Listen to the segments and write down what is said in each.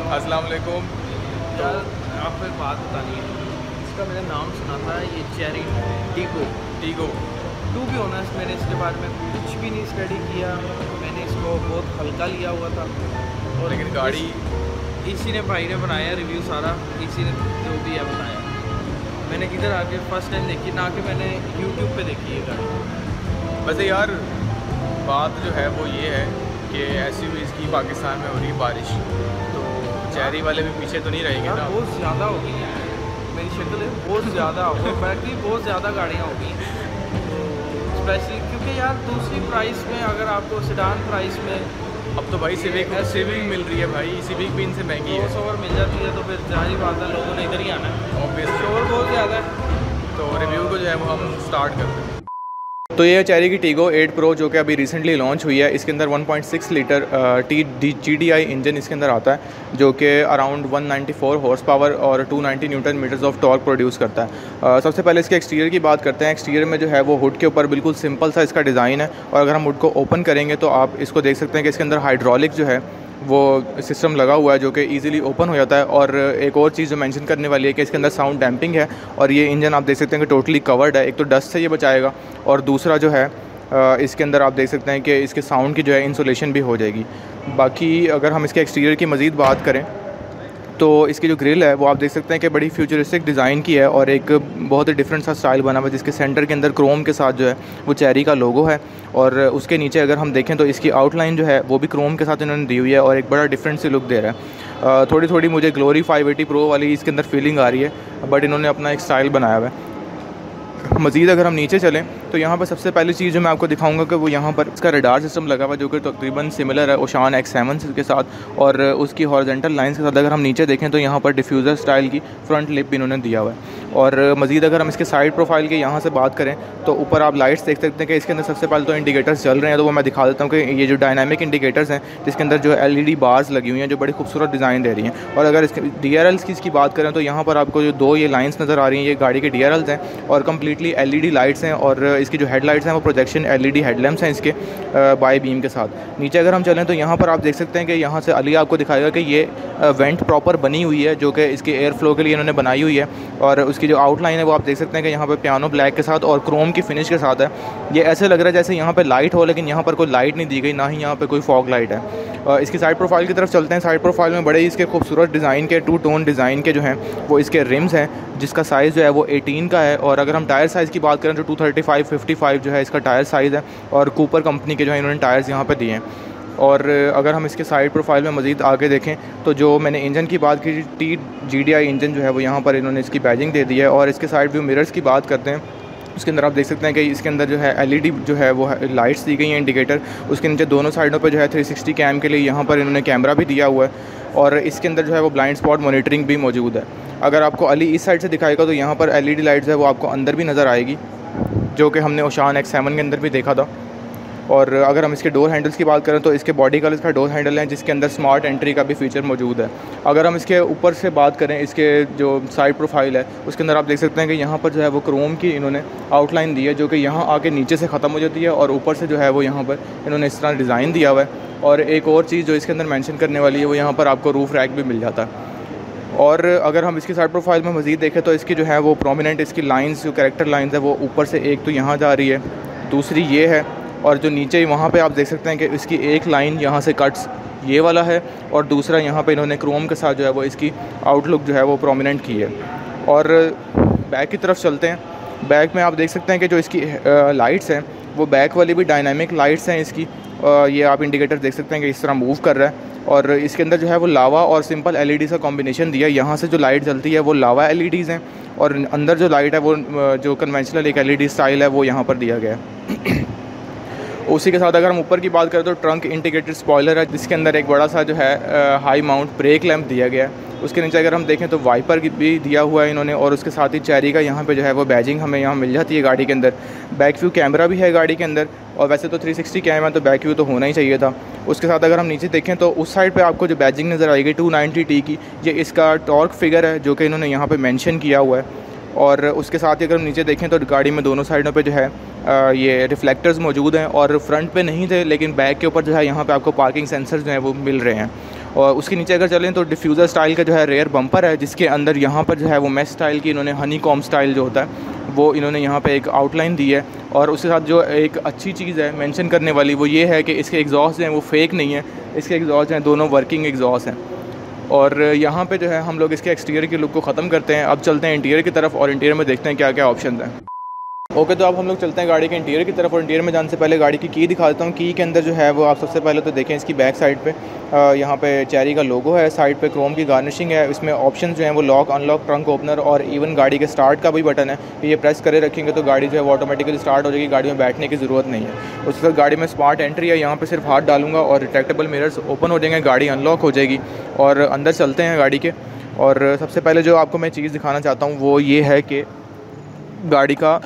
अस्सलाम वालेकुम। यार आपको एक बात बतानी है, इसका मैंने नाम सुना था, ये चेरी टीगो। टू बी ऑनेस्ट मैंने इसके बारे में कुछ भी नहीं स्टडी किया। मैंने इसको बहुत हल्का लिया हुआ था और लेकिन गाड़ी इसी ने भाई ने बनाया रिव्यू सारा, इसी ने जो भी है बताया। मैंने किधर आके फर्स्ट टाइम देखी ना कि मैंने यूट्यूब पे देखी है गाड़ी। वैसे यार बात जो है वो ये है कि एसयूवीज़ की पाकिस्तान में हो रही है बारिश, तो चेरी वाले भी पीछे तो नहीं रहेंगे ना। बहुत ज़्यादा हो गई है, मेरी शक्ल है बहुत ज़्यादा हो गई, बैटरी बहुत ज़्यादा गाड़ियाँ हो गई हैं। तो स्पेशली क्योंकि यार दूसरी प्राइस में अगर आपको सेडान प्राइस में अब तो भाई सिविक मिल रही है भाई, सिविक भी इनसे महंगी है। 200 और मिल जाती है तो फिर जाहिर बात है लोगों ने इधर ही आना है। ऑब्वियसली शोर बहुत ज़्यादा है। तो रिव्यू को जो है वो हम स्टार्ट करते हैं। तो ये चेरी की टीगो 8 प्रो जो कि अभी रिसेंटली लॉन्च हुई है। इसके अंदर 1.6 लीटर GDI इंजन इसके अंदर आता है, जो कि अराउंड 194 हॉर्स पावर और 290 newton metres of torque produce करता है। सबसे पहले इसके एक्सटीरियर की बात करते हैं। एक्सटीरियर में जो है वो हुड के ऊपर बिल्कुल सिंपल सा इसका डिज़ाइन है, और अगर हम हुड को ओपन करेंगे तो आप इसको देख सकते हैं कि इसके अंदर हाइड्रोलिक जो है वो सिस्टम लगा हुआ है, जो कि इजीली ओपन हो जाता है। और एक और चीज़ जो मेंशन करने वाली है कि इसके अंदर साउंड डैम्पिंग है, और ये इंजन आप देख सकते हैं कि टोटली कवर्ड है। एक तो डस्ट से ये बचाएगा, और दूसरा जो है इसके अंदर आप देख सकते हैं कि इसके साउंड की जो है इंसुलेशन भी हो जाएगी। बाकी अगर हम इसके एक्सटीरियर की मज़ीद बात करें तो इसकी जो ग्रिल है वो आप देख सकते हैं कि बड़ी फ्यूचरिस्टिक डिज़ाइन की है, और एक बहुत ही डिफरेंट सा स्टाइल बना हुआ है, जिसके सेंटर के अंदर क्रोम के साथ जो है वो चेरी का लोगो है। और उसके नीचे अगर हम देखें तो इसकी आउटलाइन जो है वो भी क्रोम के साथ इन्होंने दी हुई है, और एक बड़ा डिफरेंट सी लुक दे रहा है। थोड़ी थोड़ी मुझे ग्लोरी 580 प्रो वाली इसके अंदर फीलिंग आ रही है, बट इन्होंने अपना एक स्टाइल बनाया हुआ है। मज़ीद अगर हम नीचे चलें तो यहाँ पर सबसे पहली चीज़ जो मैं आपको दिखाऊंगा कि वो यहाँ पर इसका रडार सिस्टम लगा हुआ है, जो कि तकरीबन सिमिलर है ओशान X7 के साथ, और उसकी हॉरिजॉन्टल लाइंस के साथ अगर हम नीचे देखें तो यहाँ पर डिफ्यूज़र स्टाइल की फ्रंट लिप भी इन्होंने दिया हुआ है। और मज़ीद अगर हम इसके साइड प्रोफाइल के यहाँ से बात करें तो ऊपर आप लाइट्स देख सकते हैं कि इसके अंदर सबसे पहले तो इंडिकेटर्स चल रहे हैं, तो वो मैं दिखा देता हूँ कि ये जो डायनामिक इंडिकेटर्स हैं जिसके अंदर जो LED बार्स लगी हुई हैं, जो बड़ी खूबसूरत डिज़ाइन दे रही हैं। और अगर इसके DRLs की इसकी बात करें तो यहाँ पर आपको जो दो ये लाइन्स नज़र आ रही हैं, ये गाड़ी के DRLs हैं, और कम्प्लीटली LED लाइट्स हैं, और इसकी जो हेडलाइट्स हैं वो प्रोजेक्शन LED हेडलैम्प्स हैं इसके बाई बीम के साथ। नीचे अगर हम चलें तो यहाँ पर आप देख सकते हैं कि यहाँ से अली आपको दिखाएगा कि ये वेंट प्रॉपर बनी हुई है, जो कि इसके एयर फ्लो के लिए इन्होंने बनाई हुई है। और उसकी जो आउटलाइन है वो आप देख सकते हैं कि यहाँ पर पियानो ब्लैक के साथ और क्रोम की फिनिश के साथ है। ये ऐसे लग रहा है जैसे यहाँ पर लाइट हो, लेकिन यहाँ पर कोई लाइट नहीं दी गई, ना ही यहाँ पर कोई फॉग लाइट है। इसकी साइड प्रोफाइल की तरफ चलते हैं। साइड प्रोफाइल में बड़े इसके खूबसूरत डिज़ाइन के 2 टोन डिज़ाइन के जो हैं वो इसके रिम्स हैं, जिसका साइज़ जो है वो 18 का है। और अगर हम टायर साइज़ की बात करें तो 235/55 जो है इसका टायर साइज़ है, और कूपर कंपनी के जो है इन्होंने टायर्स यहाँ पे दिए हैं। और अगर हम इसके साइड प्रोफाइल में मज़ीद आगे देखें तो जो मैंने इंजन की बात की GDI इंजन जो है वो यहाँ पर इन्होंने इसकी बैजिंग दे दी है। और इसके साइड व्यू मिरर्स की बात करते हैं, उसके अंदर आप देख सकते हैं कि इसके अंदर जो है LED जो है वो लाइट्स दी गई हैं, इंडिकेटर। उसके नीचे दोनों साइडों पे जो है 360 कैम के लिए यहाँ पर इन्होंने कैमरा भी दिया हुआ है, और इसके अंदर जो है वो ब्लाइंड स्पॉट मॉनिटरिंग भी मौजूद है। अगर आपको अली इस साइड से दिखाएगा तो यहाँ पर LED लाइट्स है वो आपको अंदर भी नज़र आएगी, जो कि हमने ओशान X7 के अंदर भी देखा था। और अगर हम इसके डोर हैंडल्स की बात करें तो इसके बॉडी कलर्स का डोर हैंडल है, जिसके अंदर स्मार्ट एंट्री का भी फीचर मौजूद है। अगर हम इसके ऊपर से बात करें, इसके जो साइड प्रोफाइल है उसके अंदर आप देख सकते हैं कि यहाँ पर जो है वो क्रोम की इन्होंने आउटलाइन दी है, जो कि यहाँ आके नीचे से ख़त्म हो जाती है, और ऊपर से जो है वो यहाँ पर इन्होंने इस तरह डिज़ाइन दिया हुआ है। और एक और चीज़ जो इसके अंदर मेंशन करने वाली है वो यहाँ पर आपको रूफ रैक भी मिल जाता है। और अगर हम इसकी साइड प्रोफाइल में मज़ीद देखें तो इसकी जो है वो प्रोमिनेंट इसकी लाइंस जो कैरेक्टर लाइंस है वो ऊपर से एक तो यहाँ जा रही है, दूसरी ये है, और जो नीचे वहाँ पे आप देख सकते हैं कि इसकी एक लाइन यहाँ से कट्स ये वाला है, और दूसरा यहाँ पे इन्होंने क्रोम के साथ जो है वो इसकी आउटलुक जो है वो प्रोमिनेंट की है। और बैक की तरफ चलते हैं। बैक में आप देख सकते हैं कि जो इसकी लाइट्स हैं वो बैक वाली भी डायनामिक लाइट्स हैं इसकी। ये आप इंडिकेटर देख सकते हैं कि इस तरह मूव कर रहा है, और इसके अंदर जो है वो लावा और सिंपल LED का कॉम्बिनेशन दिया है। यहाँ से जो लाइट जलती है वो लावा LEDs हैं, और अंदर जो लाइट है वो जो कन्वेंशनल एक LED स्टाइल है वो यहाँ पर दिया गया है। उसी के साथ अगर हम ऊपर की बात करें तो ट्रंक इंटीग्रेटेड स्पॉयलर है, जिसके अंदर एक बड़ा सा जो है हाई माउंट ब्रेक लैंप दिया गया है। उसके नीचे अगर हम देखें तो वाइपर भी दिया हुआ है इन्होंने, और उसके साथ ही चेरी का यहाँ पे जो है वो बैजिंग हमें यहाँ मिल जाती है गाड़ी के अंदर। बैक व्यू कैमरा भी है गाड़ी के अंदर, और वैसे तो 360 कैम है तो बैक व्यू तो होना ही चाहिए था। उसके साथ अगर हम नीचे देखें तो उस साइड पे आपको जो बैजिंग नज़र आएगी 290T की, ये इसका टॉर्क फिगर है जो कि इन्होंने यहाँ पे मेंशन किया हुआ है। और उसके साथ ही अगर हम नीचे देखें तो गाड़ी में दोनों साइडों पे जो है ये रिफ्लेक्टर्स मौजूद हैं, और फ्रंट पे नहीं थे लेकिन बैक के ऊपर जो है यहाँ पे आपको पार्किंग सेंसर्स जो हैं वो मिल रहे हैं। और उसके नीचे अगर चलें तो डिफ्यूज़र स्टाइल का जो है रेयर बम्पर है, जिसके अंदर यहाँ पर जो है वो मेश स्टाइल की इन्होंने हनी कॉम स्टाइल जो होता है वो इन्होंने यहाँ पे एक आउटलाइन दी है। और उसके साथ जो एक अच्छी चीज़ है मेंशन करने वाली वो ये है कि इसके एग्जॉस्ट हैं वो फेक नहीं है, इसके एग्जॉस्ट हैं दोनों वर्किंग एग्जॉस्ट हैं। और यहाँ पे जो है हम लोग इसके एक्सटीरियर के लुक को ख़त्म करते हैं। अब चलते हैं इंटीरियर की तरफ और इंटीरियर में देखते हैं क्या क्या ऑप्शन हैं। ओके, तो अब हम लोग चलते हैं गाड़ी के इंटीरियर की तरफ। और इंटीरियर में जाने से पहले गाड़ी की दिखा देता हूँ। की के अंदर जो है वो आप सबसे पहले तो देखें इसकी बैक साइड पे यहाँ पे चेरी का लोगो है, साइड पे क्रोम की गार्निशिंग है। इसमें ऑप्शन जो हैं वो लॉक, अनलॉक, ट्रंक ओपनर और इवन गाड़ी के स्टार्ट का भी बटन है। ये प्रेस करे रखेंगे तो गाड़ी जो है वो ऑटोमेटिकली स्टार्ट हो जाएगी, गाड़ी में बैठने की ज़रूरत नहीं है। उसके साथ गाड़ी में स्मार्ट एंट्री है, यहाँ पर सिर्फ हाथ डालूंगा और रिट्रैक्टेबल मिरर्स ओपन हो जाएंगे, गाड़ी अनलॉक हो जाएगी। और अंदर चलते हैं गाड़ी के। और सबसे पहले जो आपको मैं चीज़ दिखाना चाहता हूँ वो ये है कि गाड़ी का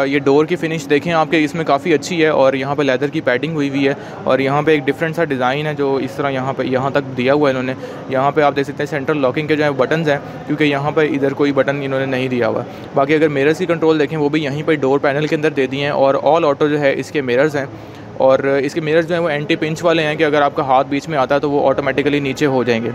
ये डोर की फिनिश देखें आपके, इसमें काफ़ी अच्छी है। और यहाँ पे लेदर की पैडिंग हुई हुई है और यहाँ पे एक डिफरेंट सा डिज़ाइन है जो इस तरह यहाँ तक दिया हुआ है इन्होंने। यहाँ पे आप देख सकते हैं सेंट्रल लॉकिंग के जो है बटन्स हैं, क्योंकि यहाँ पर इधर कोई बटन इन्होंने नहीं दिया हुआ। बाकी अगर मिरर्स की कंट्रोल देखें वो भी यहीं पर डोर पैनल के अंदर दे दिए हैं। और ऑल ऑटो जो है इसके मिरर्स हैं और इसके मिरर्स जो हैं वो एंटी पिंच वाले हैं कि अगर आपका हाथ बीच में आता है तो वो ऑटोमेटिकली नीचे हो जाएंगे।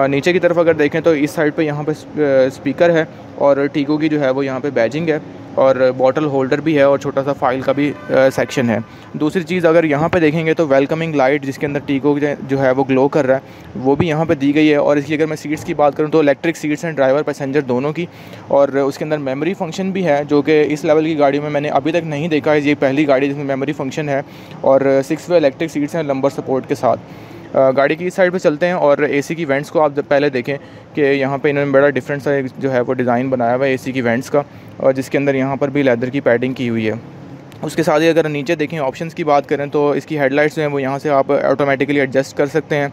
नीचे की तरफ अगर देखें तो इस साइड पे यहाँ पे स्पीकर है और टीको की जो है वो यहाँ पे बैजिंग है और बॉटल होल्डर भी है और छोटा सा फाइल का भी सेक्शन है। दूसरी चीज़ अगर यहाँ पे देखेंगे तो वेलकमिंग लाइट जिसके अंदर टीको जो है वो ग्लो कर रहा है वो भी यहाँ पे दी गई है। और इसकी अगर मैं सीट्स की बात करूँ तो इलेक्ट्रिक सीट्स हैं ड्राइवर पैसेंजर दोनों की। और उसके अंदर मेमोरी फंक्शन भी है जो कि इस लेवल की गाड़ी में मैंने अभी तक नहीं देखा है। ये पहली गाड़ी जिसमें मेमोरी फंक्शन है और 6 वे इलेक्ट्रिक सीट्स हैं लंबर सपोर्ट के साथ। गाड़ी की इस साइड पे चलते हैं और एसी की वेंट्स को आप पहले देखें कि यहाँ पे इन्होंने बड़ा डिफरेंट सा जो है वो डिज़ाइन बनाया हुआ है एसी की वेंट्स का, और जिसके अंदर यहाँ पर भी लेदर की पैडिंग की हुई है। उसके साथ ही अगर नीचे देखें ऑप्शंस की बात करें तो इसकी हेडलाइट्स जो हैं वो यहाँ से आप ऑटोमेटिकली एडजस्ट कर सकते हैं।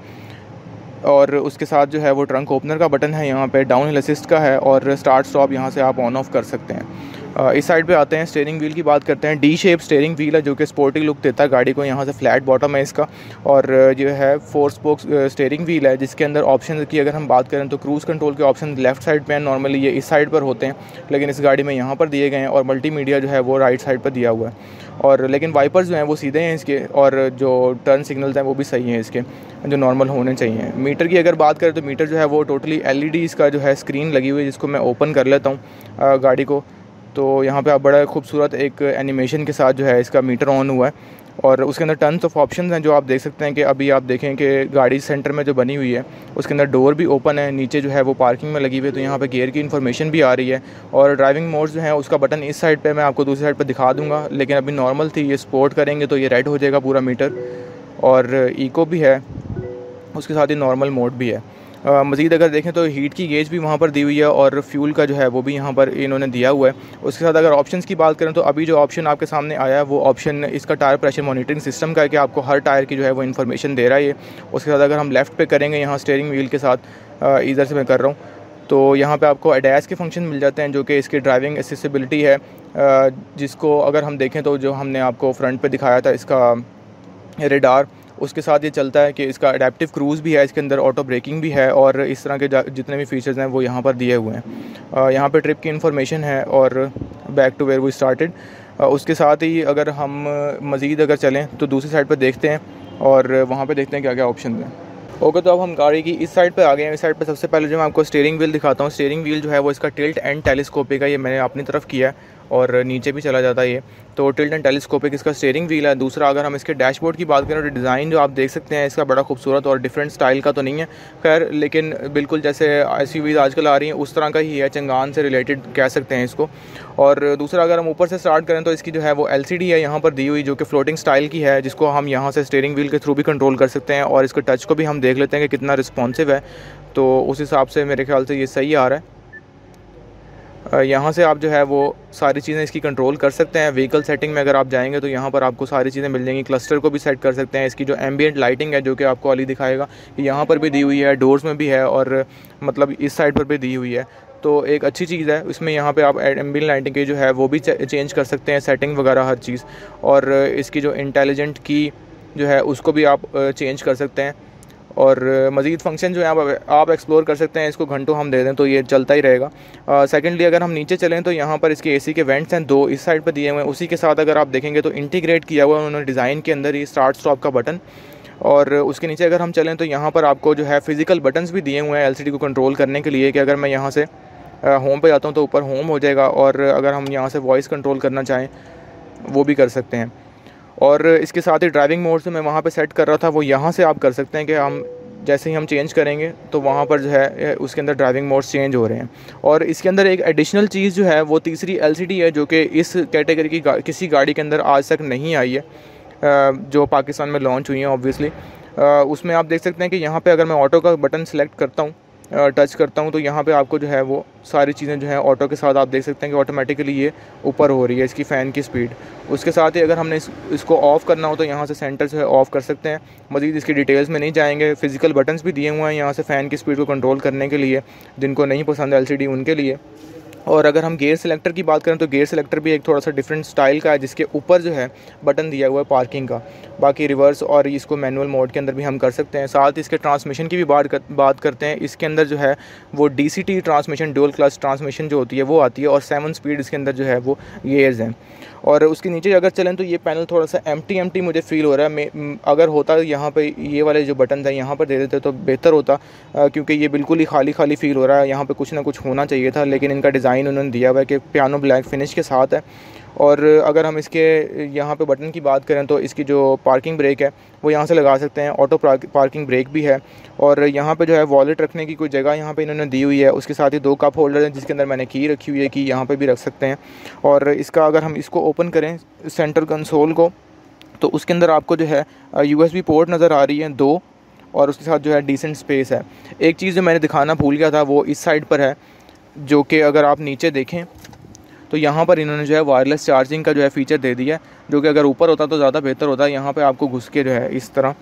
और उसके साथ जो है वो ट्रंक ओपनर का बटन है, यहाँ पे डाउन हिल असिस्ट का है और स्टार्ट स्टॉप यहाँ से आप ऑन ऑफ कर सकते हैं। इस साइड पे आते हैं, स्टीयरिंग व्हील की बात करते हैं। डी शेप स्टीयरिंग व्हील है जो कि स्पोर्टी लुक देता है गाड़ी को। यहाँ से फ्लैट बॉटम है इसका और जो है 4 स्पोक स्टीयरिंग व्हील है जिसके अंदर ऑप्शन की अगर हम बात करें तो क्रूज़ कंट्रोल के ऑप्शन लेफ्ट साइड पे हैं, नॉर्मली ये इस साइड पर होते हैं लेकिन इस गाड़ी में यहाँ पर दिए गए हैं। और मल्टीमीडिया जो है वो राइट साइड पर दिया हुआ है और लेकिन वाइपर्स जो हैं वो सीधे हैं इसके और जो टर्न सिग्नल्स हैं वो भी सही हैं इसके जो नॉर्मल होने चाहिए। मीटर की अगर बात करें तो मीटर जो है वो टोटली LED इसका जो है स्क्रीन लगी हुई है, जिसको मैं ओपन कर लेता हूँ गाड़ी को। तो यहाँ पे आप बड़ा खूबसूरत एक एनिमेशन के साथ जो है इसका मीटर ऑन हुआ है और उसके अंदर टन्स ऑफ ऑप्शंस हैं जो आप देख सकते हैं कि अभी आप देखें कि गाड़ी सेंटर में जो बनी हुई है उसके अंदर डोर भी ओपन है, नीचे जो है वो पार्किंग में लगी हुई है तो यहाँ पे गियर की इन्फॉर्मेशन भी आ रही है। और ड्राइविंग मोड जो है उसका बटन इस साइड पे मैं आपको दूसरी साइड पे दिखा दूँगा, लेकिन अभी नॉर्मल थी, ये स्पोर्ट करेंगे तो ये रेड हो जाएगा पूरा मीटर। और इको भी है, उसके साथ ही नॉर्मल मोड भी है। मज़ीद अगर देखें तो हीट की गेज भी वहाँ पर दी हुई है और फ्यूल का जो है वो भी यहाँ पर इन्होंने दिया हुआ है। उसके साथ अगर ऑप्शंस की बात करें तो अभी जो ऑप्शन आपके सामने आया है वो ऑप्शन इसका टायर प्रेशर मॉनिटरिंग सिस्टम का है कि आपको हर टायर की जो है वो इन्फॉर्मेशन दे रहा है ये। उसके साथ अगर हम लेफ़्ट पे करेंगे यहाँ स्टीयरिंग व्हील के साथ, इधर से मैं कर रहा हूँ तो यहाँ पर आपको एडैस के फंक्शन मिल जाते हैं जो कि इसकी ड्राइविंग एसेसिबिलिटी है, जिसको अगर हम देखें तो जो हमने आपको फ्रंट पर दिखाया था इसका रेडार, उसके साथ ये चलता है कि इसका अडेप्टिव क्रूज़ भी है, इसके अंदर ऑटो ब्रेकिंग भी है और इस तरह के जितने भी फीचर्स हैं वो यहाँ पर दिए हुए हैं। यहाँ पे ट्रिप की इन्फॉर्मेशन है और back to where we started. उसके साथ ही अगर हम मज़ीद अगर चलें तो दूसरी साइड पर देखते हैं और वहाँ पे देखते हैं क्या क्या ऑप्शन हैं। ओके, तो अब हम गाड़ी की इस साइड पे आ गए हैं। इस साइड पे सबसे पहले जो मैं आपको स्टीयरिंग व्हील दिखाता हूँ। स्टीयरिंग व्हील जो है वो इसका टिल्ट एंड टेलीस्कोपिक है, ये मैंने अपनी तरफ किया है और नीचे भी चला जाता है ये, तो टिल्ट एंड टेलीस्कोपिक इसका स्टीयरिंग व्हील है। दूसरा अगर हम इसके डैशबोर्ड की बात करें तो डिज़ाइन जो आप देख सकते हैं इसका बड़ा खूबसूरत और डिफरेंट स्टाइल का तो नहीं है खैर, लेकिन बिल्कुल जैसे SUVs आजकल आ रही हैं उस तरह का ही है, चंगान से रिलेटेड कह सकते हैं इसको। और दूसरा अगर हम ऊपर से स्टार्ट करें तो इसकी जो है वो LCD है यहाँ पर दी हुई जो कि फ्लोटिंग स्टाइल की है, जिसको हम यहाँ से स्टीयरिंग व्हील के थ्रू भी कंट्रोल कर सकते हैं। और इसके टच को भी हम देख लेते हैं कि कितना रिस्पॉन्सिव है, तो उस हिसाब से मेरे ख्याल से ये सही आ रहा है। यहाँ से आप जो है वो सारी चीज़ें इसकी कंट्रोल कर सकते हैं। व्हीकल सेटिंग में अगर आप जाएंगे तो यहाँ पर आपको सारी चीज़ें मिल जाएंगी। क्लस्टर को भी सेट कर सकते हैं। इसकी जो एम्बियंट लाइटिंग है जो कि आपको अली दिखाएगा, यहाँ पर भी दी हुई है, डोर्स में भी है और मतलब इस साइड पर भी दी हुई है, तो एक अच्छी चीज़ है। इसमें यहाँ पे आप एम्बियंट लाइटिंग की जो है वो भी चेंज कर सकते हैं, सेटिंग वगैरह हर चीज़। और इसकी जो इंटेलिजेंट की जो है उसको भी आप चेंज कर सकते हैं और मज़ीद फंक्शन जो है आप एक्सप्लोर कर सकते हैं। इसको घंटों हम दे दें तो ये चलता ही रहेगा। सेकेंडली अगर हम नीचे चलें तो यहाँ पर इसके AC के वेंट्स हैं, 2 इस साइड पर दिए हुए हैं। उसी के साथ अगर आप देखेंगे तो इंटीग्रेट किया हुआ है उन्होंने डिज़ाइन के अंदर ही स्टार्ट स्टॉप का बटन। और उसके नीचे अगर हम चलें तो यहाँ पर आपको जो है फ़िज़िकल बटन्स भी दिए हुए हैं LCD को कंट्रोल करने के लिए, कि अगर मैं यहाँ से होम पे जाता हूँ तो ऊपर होम हो जाएगा, और अगर हम यहाँ से वॉइस कंट्रोल करना चाहें वो भी कर सकते हैं। और इसके साथ ही ड्राइविंग मोड से मैं वहाँ पे सेट कर रहा था, वो यहाँ से आप कर सकते हैं कि हम जैसे ही हम चेंज करेंगे तो वहाँ पर जो है उसके अंदर ड्राइविंग मोड्स चेंज हो रहे हैं। और इसके अंदर एक एडिशनल चीज़ जो है वो तीसरी LCD है, जो कि इस कैटेगरी की किसी गाड़ी के अंदर आज तक नहीं आई है, जो पाकिस्तान में लॉन्च हुई है ऑब्वियसली। उसमें आप देख सकते हैं कि यहाँ पे अगर मैं ऑटो का बटन सेलेक्ट करता हूँ, टच करता हूँ, तो यहाँ पे आपको जो है वो सारी चीज़ें जो है ऑटो के साथ आप देख सकते हैं कि ऑटोमेटिकली ये ऊपर हो रही है, इसकी फ़ैन की स्पीड। उसके साथ ही अगर हमने इसको ऑफ़ करना हो तो यहाँ से सेंटर जो है ऑफ़ कर सकते हैं। मज़ीद इसकी डिटेल्स में नहीं जाएंगे। फ़िज़िकल बटन्स भी दिए हुए हैं यहाँ से फ़ैन की स्पीड को कंट्रोल करने के लिए, जिनको नहीं पसंद LCD उनके लिए। और अगर हम गेयर सेलेक्टर की बात करें तो गेयर सेलेक्टर भी एक थोड़ा सा डिफरेंट स्टाइल का है, जिसके ऊपर जो है बटन दिया हुआ है पार्किंग का। बाकी रिवर्स और इसको मैनुअल मोड के अंदर भी हम कर सकते हैं। साथ इसके ट्रांसमिशन की भी बात करते हैं। इसके अंदर जो है वो DCT transmission, dual clutch transmission जो होती है वो आती है, और 7 स्पीड इसके अंदर जो है वो गियर्स हैं। और उसके नीचे अगर चलें तो ये पैनल थोड़ा सा एम्प्टी मुझे फ़ील हो रहा है। अगर होता यहाँ पे ये वाले जो बटन हैं यहाँ पर दे देते तो बेहतर होता, क्योंकि ये बिल्कुल ही खाली फ़ील हो रहा है। यहाँ पे कुछ ना कुछ होना चाहिए था, लेकिन इनका डिज़ाइन उन्होंने दिया हुआ है कि पियानो ब्लैक फिनिश के साथ है। और अगर हम इसके यहाँ पे बटन की बात करें तो इसकी जो पार्किंग ब्रेक है वो यहाँ से लगा सकते हैं, ऑटो पार्किंग ब्रेक भी है। और यहाँ पे जो है वॉलेट रखने की कोई जगह यहाँ पे इन्होंने दी हुई है। उसके साथ ही 2 कप होल्डर हैं जिसके अंदर मैंने की रखी हुई है, कि यहाँ पे भी रख सकते हैं। और इसका अगर हम इसको ओपन करें सेंटर कंसोल को, तो उसके अंदर आपको जो है USB पोर्ट नज़र आ रही है 2, और उसके साथ जो है डिसेंट स्पेस है। एक चीज़ जो मैंने दिखाना भूल गया था वो इस साइड पर है, जो कि अगर आप नीचे देखें तो यहाँ पर इन्होंने जो है वायरलेस चार्जिंग का जो है फ़ीचर दे दिया है, जो कि अगर ऊपर होता तो ज़्यादा बेहतर होता। यहाँ पे आपको घुस के जो है इस तरह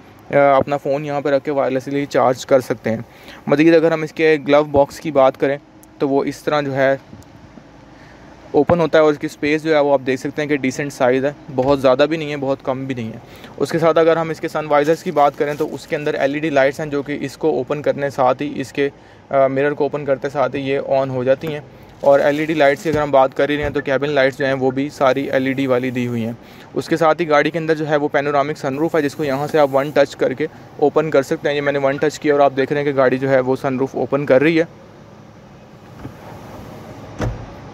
अपना फ़ोन यहाँ पे रख के वायरलेसली चार्ज कर सकते हैं। मज़ीद अगर हम इसके ग्लव बॉक्स की बात करें तो वो इस तरह जो है ओपन होता है, और इसकी स्पेस जो है वो आप देख सकते हैं कि डिसेंट साइज़ है, बहुत ज़्यादा भी नहीं है, बहुत कम भी नहीं है। उसके साथ अगर हम इसके सनवाइज़र्स की बात करें तो उसके अंदर LED लाइट्स हैं, जो कि इसको ओपन करने साथ ही इसके मिरर को ओपन करते साथ ही ये ऑन हो जाती हैं। और LED लाइट्स की अगर हम बात कर ही रहे हैं तो कैबिन लाइट्स जो हैं वो भी सारी LED वाली दी हुई हैं। उसके साथ ही गाड़ी के अंदर जो है वो पैनोरामिक सनरूफ़ है, जिसको यहाँ से आप 1 टच करके ओपन कर सकते हैं। ये मैंने 1 टच किया और आप देख रहे हैं कि गाड़ी जो है वो सनरूफ़ ओपन कर रही है,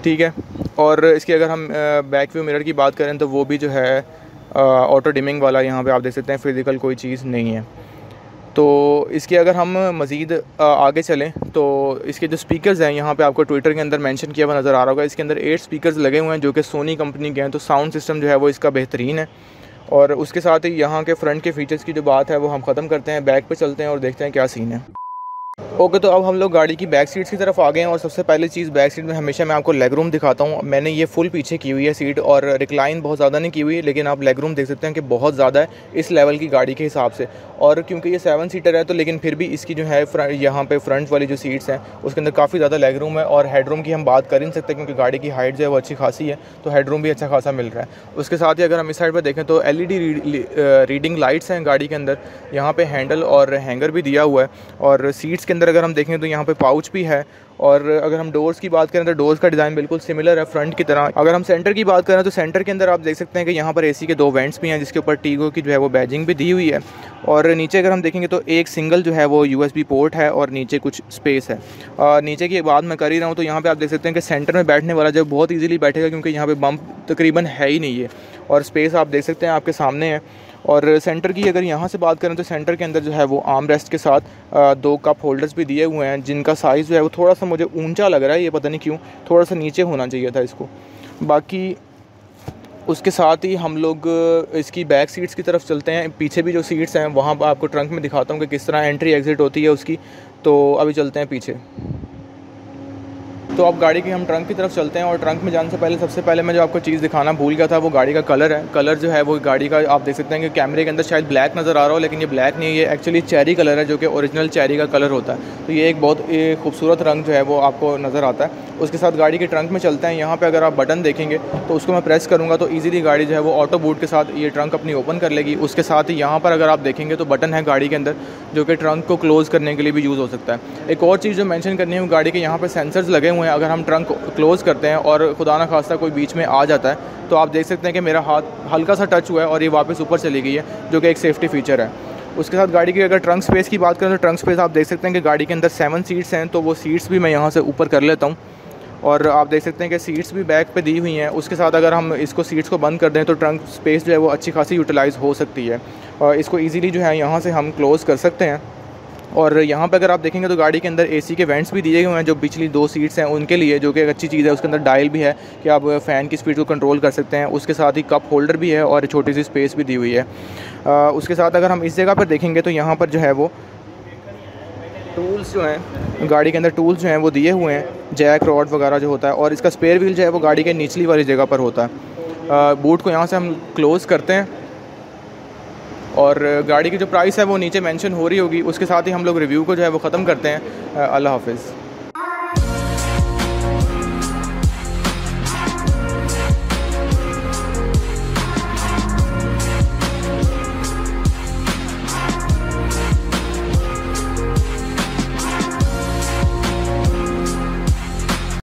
ठीक है। और इसके अगर हम बैक व्यू मिरर की बात करें तो वो भी जो है ऑटो डिमिंग वाला, यहाँ पे आप देख सकते हैं फ़िज़िकल कोई चीज़ नहीं है। तो इसके अगर हम मज़ीद आगे चलें तो इसके जो स्पीकर्स हैं यहाँ पे आपको ट्विटर के अंदर मेंशन किया हुआ नज़र आ रहा होगा। इसके अंदर 8 स्पीकर्स लगे हुए हैं, जो कि सोनी कंपनी के हैं। तो साउंड सिस्टम जो है वो इसका बेहतरीन है। और उसके साथ ही यहाँ के फ्रंट के फ़ीचर्स की जो बात है वो हम ख़त्म करते हैं, बैक पे चलते हैं और देखते हैं क्या सीन है। ओके, तो अब हम लोग गाड़ी की बैक सीट्स की तरफ आ गए हैं। और सबसे पहले चीज़, बैक सीट में हमेशा मैं आपको लेग रूम दिखाता हूँ। मैंने ये फुल पीछे की हुई है सीट, और रिक्लाइन बहुत ज़्यादा नहीं की हुई, लेकिन आप लेग रूम देख सकते हैं कि बहुत ज़्यादा है इस लेवल की गाड़ी के हिसाब से। और क्योंकि ये 7 सीटर है तो लेकिन फिर भी इसकी जो है यहाँ पे फ्रंट वाली जो सीट्स हैं उसके अंदर काफ़ी ज़्यादा लेग रूम है। और हेड रूम की हम बात कर ही नहीं सकते, क्योंकि गाड़ी की हाइट जो है वो अच्छी खासी है, तो हेड रूम भी अच्छा खासा मिल रहा है। उसके साथ ही अगर हम इस साइड पर देखें तो LED रीडिंग लाइट्स हैं गाड़ी के अंदर। यहाँ पर हैंडल और हैंगर भी दिया हुआ है। और सीट्स के अंदर अगर हम देखें तो यहाँ पे पाउच भी है। और अगर हम डोर्स की बात करें तो डोर्स का डिज़ाइन बिल्कुल सिमिलर है फ्रंट की तरह। अगर हम सेंटर की बात करें तो सेंटर के अंदर आप देख सकते हैं कि यहाँ पर AC के 2 वेंट्स भी हैं, जिसके ऊपर टीगो की जो है वो बैजिंग भी दी हुई है। और नीचे अगर हम देखेंगे तो एक सिंगल जो है वो USB पोर्ट है, और नीचे कुछ स्पेस है। नीचे की बात मैं कर ही रहा हूँ तो यहाँ पर आप देख सकते हैं कि सेंटर में बैठने वाला जो बहुत ईजीली बैठेगा, क्योंकि यहाँ पर बम्प तकरीबन है ही नहीं है। और स्पेस आप देख सकते हैं आपके सामने है। और सेंटर की अगर यहाँ से बात करें तो सेंटर के अंदर जो है वो आर्म रेस्ट के साथ 2 कप होल्डर्स भी दिए हुए हैं, जिनका साइज़ जो है वो थोड़ा सा मुझे ऊंचा लग रहा है। ये पता नहीं क्यों, थोड़ा सा नीचे होना चाहिए था इसको। बाकी उसके साथ ही हम लोग इसकी बैक सीट्स की तरफ चलते हैं। पीछे भी जो सीट्स हैं वहाँ पर आपको ट्रंक में दिखाता हूँ कि किस तरह एंट्री एग्ज़िट होती है उसकी। तो अभी चलते हैं पीछे। तो अब गाड़ी की हम ट्रंक की तरफ चलते हैं। और ट्रंक में जाने से पहले सबसे पहले मैं जो आपको चीज़ दिखाना भूल गया था वो गाड़ी का कलर है। कलर जो है वो गाड़ी का आप देख सकते हैं कि कैमरे के अंदर शायद ब्लैक नज़र आ रहा हो, लेकिन ये ब्लैक नहीं है, ये एक्चुअली चेरी कलर है, जो कि ओरिजिनल चेरी का कलर होता है। तो ये एक बहुत खूबसूरत रंग जो है वो आपको नज़र आता है। उसके साथ गाड़ी के ट्रंक में चलते हैं। यहाँ पर अगर आप बटन देखेंगे तो उसको मैं प्रेस करूँगा तो ईज़िली गाड़ी जो है वो ऑटो बूट के साथ ये ट्रंक अपनी ओपन कर लेगी। उसके साथ ही यहाँ पर अगर आप देखेंगे तो बटन है गाड़ी के अंदर, जो कि ट्रंक को क्लोज़ करने के लिए भी यूज़ हो सकता है। एक और चीज़ जो मेंशन करनी है, गाड़ी के यहाँ पर सेंसर्स लगे हुए हैं। अगर हम ट्रंक क्लोज़ करते हैं और खुदा ना खास्ता कोई बीच में आ जाता है तो आप देख सकते हैं कि मेरा हाथ हल्का सा टच हुआ है और ये वापस ऊपर चली गई है, जो कि एक सेफ्टी फ़ीचर है। उसके साथ गाड़ी की अगर ट्रंक स्पेस की बात करें तो ट्रंक स्पेस आप देख सकते हैं कि गाड़ी के अंदर 7 सीट्स हैं, तो वो सीट्स भी मैं यहाँ से ऊपर कर लेता हूँ और आप देख सकते हैं कि सीट्स भी बैक पे दी हुई हैं। उसके साथ अगर हम इसको सीट्स को बंद कर दें तो ट्रंक स्पेस जो है वो अच्छी खासी यूटिलाइज़ हो सकती है और इसको ईज़िली जो है यहाँ से हम क्लोज़ कर सकते हैं। और यहाँ पे अगर आप देखेंगे तो गाड़ी के अंदर एसी के वेंट्स भी दिए हुए हैं जो पिछली 2 सीट्स हैं उनके लिए, जो कि एक अच्छी चीज़ है। उसके अंदर डायल भी है कि आप फ़ैन की स्पीड को कंट्रोल कर सकते हैं। उसके साथ ही कप होल्डर भी है और छोटी सी स्पेस भी दी हुई है। उसके साथ अगर हम इस जगह पर देखेंगे तो यहाँ पर जो है वो टूल्स जो हैं, गाड़ी के अंदर टूल्स जो हैं वो दिए हुए हैं, जैक रॉड वगैरह जो होता है। और इसका स्पेयर व्हील जो है वो गाड़ी के निचली वाली जगह पर होता है। बूट को यहाँ से हम क्लोज़ करते हैं और गाड़ी की जो प्राइस है वो नीचे मेंशन हो रही होगी। उसके साथ ही हम लोग रिव्यू को जो है वो ख़त्म करते हैं। अल्लाह हाफ़िज़।